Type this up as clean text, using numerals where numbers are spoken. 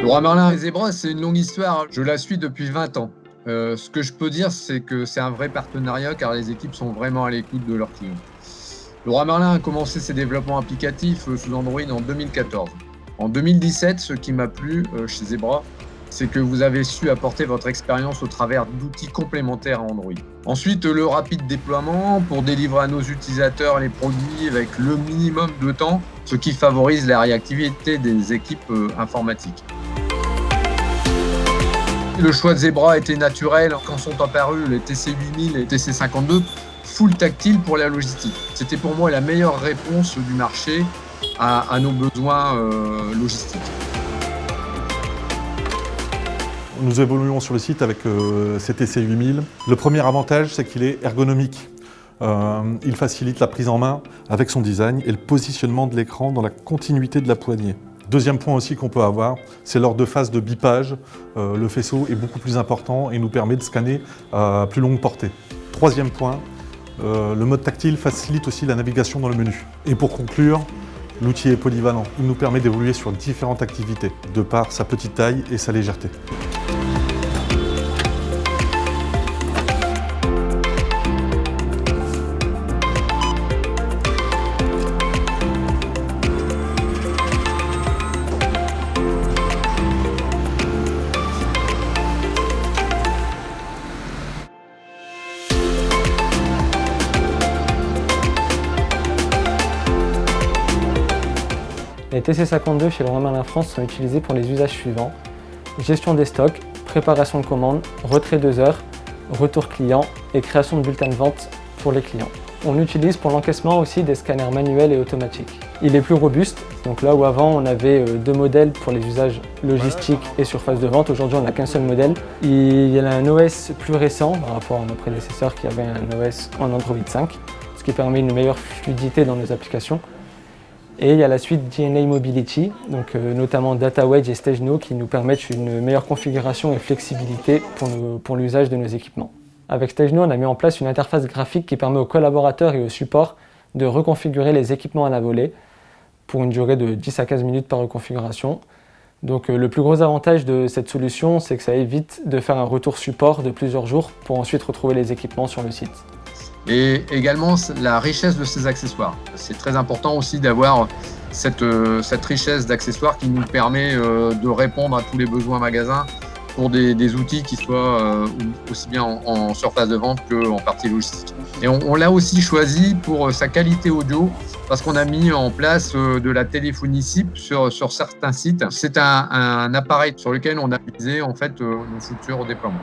Leroy Merlin et Zebra, c'est une longue histoire. Je la suis depuis 20 ans. Ce que je peux dire, c'est que c'est un vrai partenariat car les équipes sont vraiment à l'écoute de leurs clients. Leroy Merlin a commencé ses développements applicatifs sous Android en 2014. En 2017, ce qui m'a plu chez Zebra, c'est que vous avez su apporter votre expérience au travers d'outils complémentaires à Android. Ensuite, le rapide déploiement pour délivrer à nos utilisateurs les produits avec le minimum de temps, ce qui favorise la réactivité des équipes informatiques. Le choix de Zebra était naturel quand sont apparus les TC8000 et TC52 full tactile pour la logistique. C'était pour moi la meilleure réponse du marché à nos besoins logistiques. Nous évoluons sur le site avec TC8000. Le premier avantage, c'est qu'il est ergonomique. Il facilite la prise en main avec son design et le positionnement de l'écran dans la continuité de la poignée. Deuxième point aussi qu'on peut avoir, c'est lors de phases de bipage, le faisceau est beaucoup plus important et nous permet de scanner à plus longue portée. Troisième point, le mode tactile facilite aussi la navigation dans le menu. Et pour conclure, l'outil est polyvalent. Il nous permet d'évoluer sur différentes activités, de par sa petite taille et sa légèreté. Les TC52 chez Leroy Merlin France sont utilisés pour les usages suivants: gestion des stocks, préparation de commandes, retrait 2 heures, retour client et création de bulletins de vente pour les clients. On l'utilise pour l'encaissement aussi des scanners manuels et automatiques. Il est plus robuste, donc là où avant on avait 2 modèles pour les usages logistiques et surface de vente, aujourd'hui on n'a qu'un seul modèle. Il y a un OS plus récent par rapport à nos prédécesseurs qui avaient un OS en Android 5, ce qui permet une meilleure fluidité dans nos applications. Et il y a la suite DNA Mobility, donc notamment DataWedge et StageNow qui nous permettent une meilleure configuration et flexibilité pour l'usage de nos équipements. Avec StageNow, on a mis en place une interface graphique qui permet aux collaborateurs et aux supports de reconfigurer les équipements à la volée pour une durée de 10 à 15 minutes par reconfiguration. Donc le plus gros avantage de cette solution, c'est que ça évite de faire un retour support de plusieurs jours pour ensuite retrouver les équipements sur le site. Et également la richesse de ces accessoires. C'est très important aussi d'avoir cette richesse d'accessoires qui nous permet de répondre à tous les besoins magasins pour des outils qui soient aussi bien en surface de vente qu'en partie logistique. Et on l'a aussi choisi pour sa qualité audio parce qu'on a mis en place de la téléphonie SIP sur certains sites. C'est un appareil sur lequel on a misé en fait nos futurs déploiements.